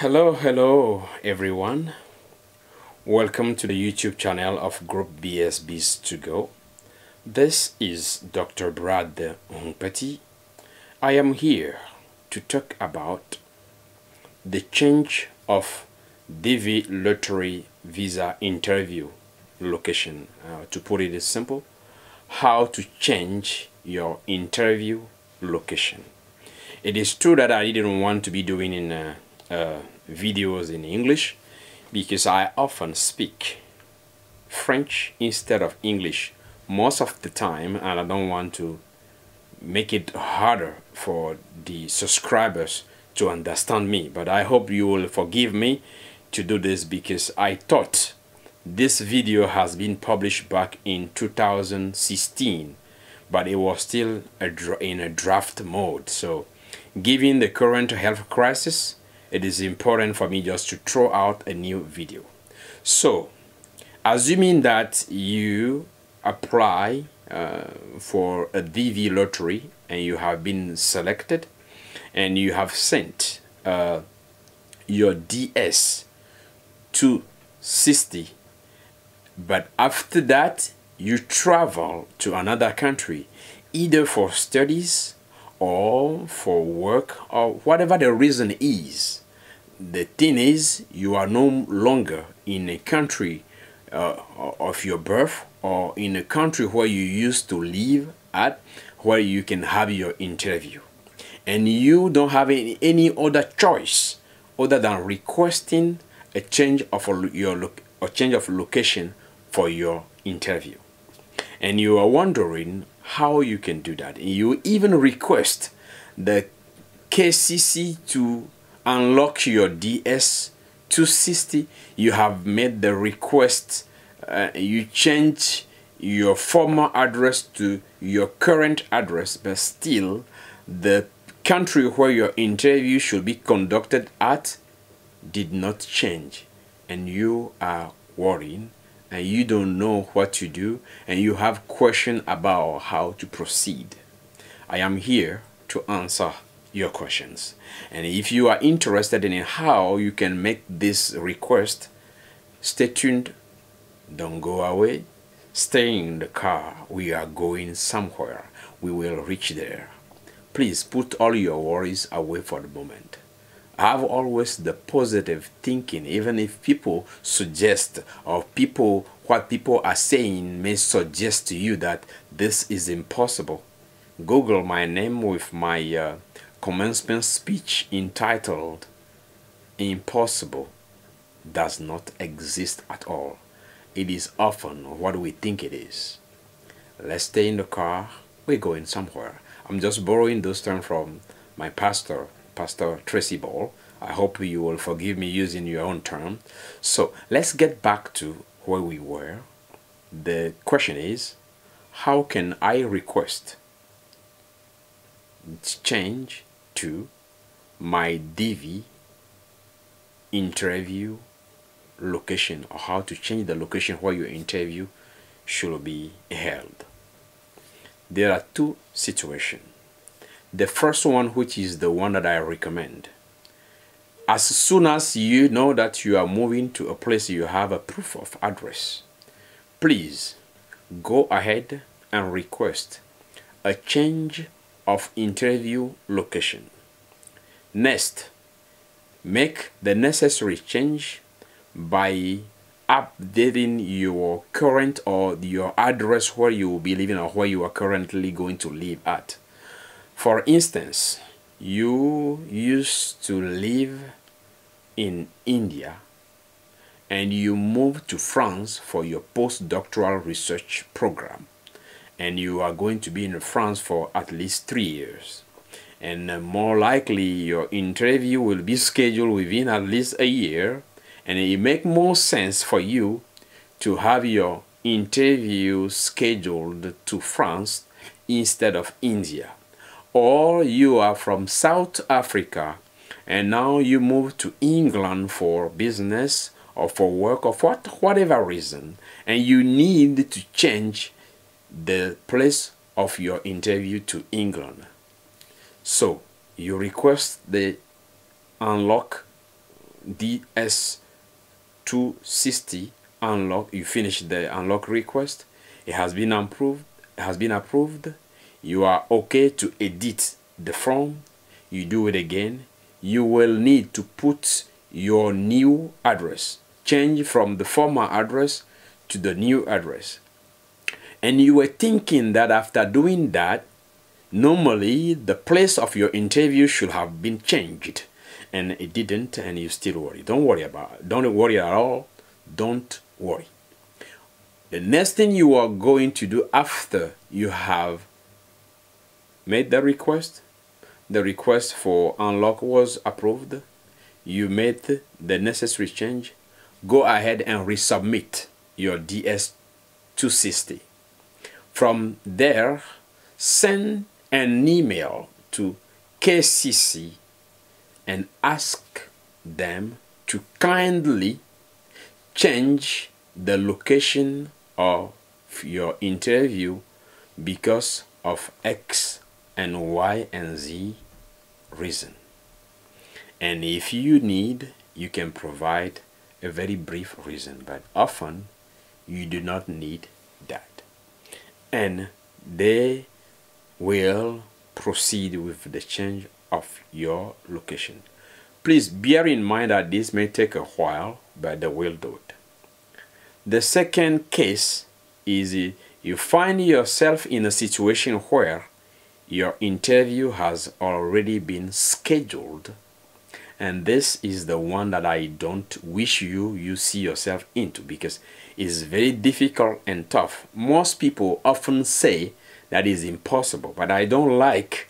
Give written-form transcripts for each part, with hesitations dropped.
Hello everyone. Welcome to the YouTube channel of Group BSBs to Go. This is Dr. DrHounkpati. I am here to talk about the change of DV lottery visa interview location. To put it simple, how to change your interview location. It is true that I didn't want to be doing in videos in English because I often speak French instead of English most of the time, and I don't want to make it harder for the subscribers to understand me. But I hope you will forgive me to do this because I thought this video has been published back in 2016, but it was still in a draft mode. So given the current health crisis, it is important for me just to throw out a new video. So, assuming that you apply for a DV lottery and you have been selected and you have sent your DS260, but after that you travel to another country either for studies or for work or whatever the reason is. The thing is, you are no longer in a country of your birth or in a country where you used to live at, where you can have your interview, and you don't have any other choice other than requesting a change of location for your interview. And you are wondering how you can do that. You even request the KCC to unlock your DS260. You have made the request. You change your former address to your current address, but still the country where your interview should be conducted at did not change, and you are worrying and you don't know what to do, and you have questions about how to proceed. I am here to answer your questions. And if you are interested in how you can make this request, stay tuned. Don't go away. Stay in the car. We are going somewhere. We will reach there. Please put all your worries away for the moment. Have always the positive thinking, even if people suggest or what people are saying may suggest to you that this is impossible. Google my name with my commencement speech entitled "Impossible does not exist at all. It is often what we think it is." Let's stay in the car. We're going somewhere. I'm just borrowing those terms from my pastor, Pastor Tracy Ball. I hope you will forgive me using your own term. So let's get back to where we were. The question is, how can I request change to my DV interview location, or how to change the location where your interview should be held? There are two situations. The first one, which is the one that I recommend, as soon as you know that you are moving to a place you have a proof of address, please go ahead and request a change of interview location. Next, make the necessary change by updating your current or your address where you will be living or where you are currently going to live at. For instance, you used to live in India and you moved to France for your postdoctoral research program, and you are going to be in France for at least 3 years, and more likely your interview will be scheduled within at least a year, and it makes more sense for you to have your interview scheduled to France instead of India. Or you are from South Africa and now you move to England for business or for work or for whatever reason, and you need to change the place of your interview to England. So you request the unlock DS260 unlock, you finish the unlock request, it has been approved, you are okay to edit the form, you do it again, you will need to put your new address, change from the former address to the new address. And you were thinking that after doing that, normally the place of your interview should have been changed, and it didn't, and you still worry. Don't worry about it. Don't worry at all. Don't worry. The next thing you are going to do after you have made the request for unlock was approved, you made the necessary change, go ahead and resubmit your DS260. From there, send an email to KCC and ask them to kindly change the location of your interview because of X and Y and Z reason. And if you need, you can provide a very brief reason, but often you do not need that. And they will proceed with the change of your location. Please bear in mind that this may take a while, but they will do it. The second case is you find yourself in a situation where your interview has already been scheduled, and this is the one that I don't wish you see yourself into, because it's very difficult and tough. Most people often say that is impossible, but I don't like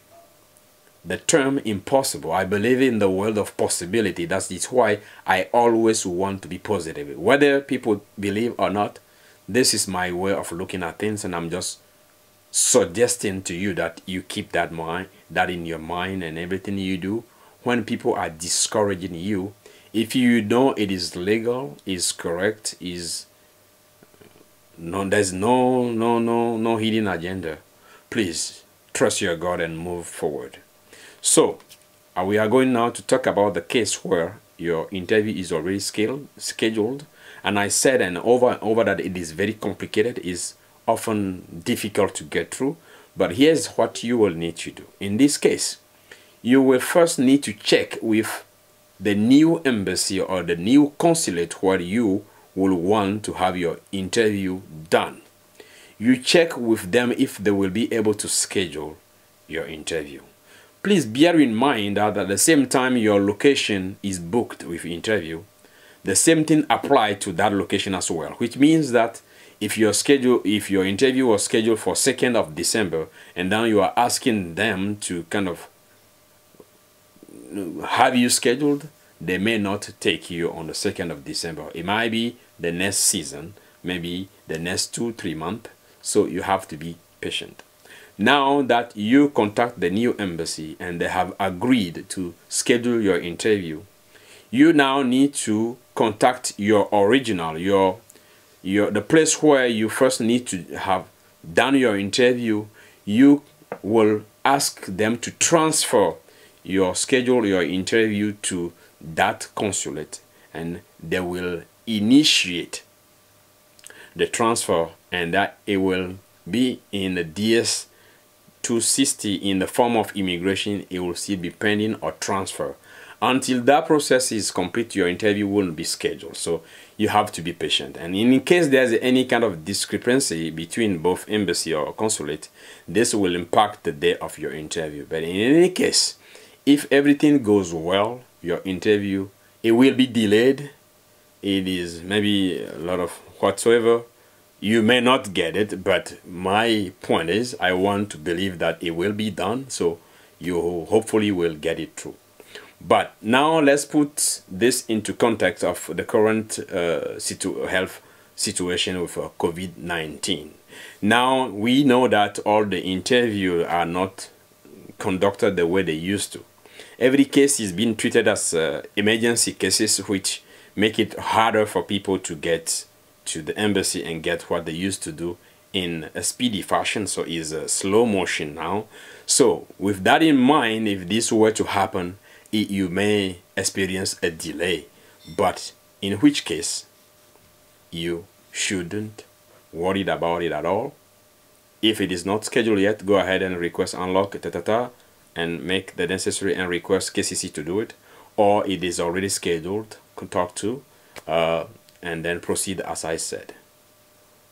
the term impossible. I believe in the world of possibility. That is why I always want to be positive. Whether people believe or not, this is my way of looking at things, and I'm just suggesting to you that you keep that in your mind, and everything you do when people are discouraging you, if you know it is legal, is correct, is there's no hidden agenda, please trust your God and move forward. So we are going now to talk about the case where your interview is already scheduled, and I said and over that it is very complicated, is often difficult to get through. But here's what you will need to do. In this case, you will first need to check with the new embassy or the new consulate where you will want to have your interview done. You check with them if they will be able to schedule your interview. Please bear in mind that at the same time your location is booked with interview, the same thing applies to that location as well, which means that if your interview was scheduled for 2nd of December and now you are asking them to kind of have you scheduled, they may not take you on the 2nd of December. It might be the next season, maybe the next 2-3 months. So you have to be patient. Now that you contact the new embassy and they have agreed to schedule your interview, you now need to contact your original, the place where you first need to have done your interview. You will ask them to transfer your interview to that consulate, and they will initiate the transfer, and that it will be in the DS260 in the form of immigration. It will still be pending or transfer. Until that process is complete, your interview won't be scheduled. So you have to be patient. And in case there's any kind of discrepancy between both embassy or consulate, this will impact the day of your interview. But in any case, if everything goes well, your interview, it will be delayed. It is maybe a lot of whatsoever. You may not get it, but my point is I want to believe that it will be done. So you hopefully will get it through. But now let's put this into context of the current health situation with COVID-19. Now we know that all the interviews are not conducted the way they used to. Every case is being treated as emergency cases, which make it harder for people to get to the embassy and get what they used to do in a speedy fashion. So it's a slow motion now. So with that in mind, if this were to happen, you may experience a delay. but in which case you shouldn't worry about it at all. If it is not scheduled yet, go ahead and request unlock and make the necessary and request KCC to do it. Or it is already scheduled, talk to, and then proceed as I said.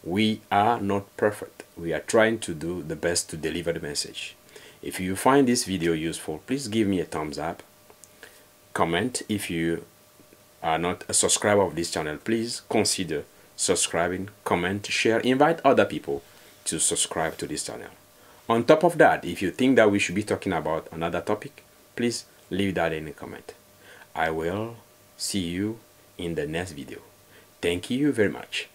We are not perfect. We are trying to do the best to deliver the message. If you find this video useful, please give me a thumbs up. Comment. If you are not a subscriber of this channel, please consider subscribing, comment, share, invite other people to subscribe to this channel. On top of that, if you think that we should be talking about another topic, please leave that in a comment. I will see you in the next video. Thank you very much.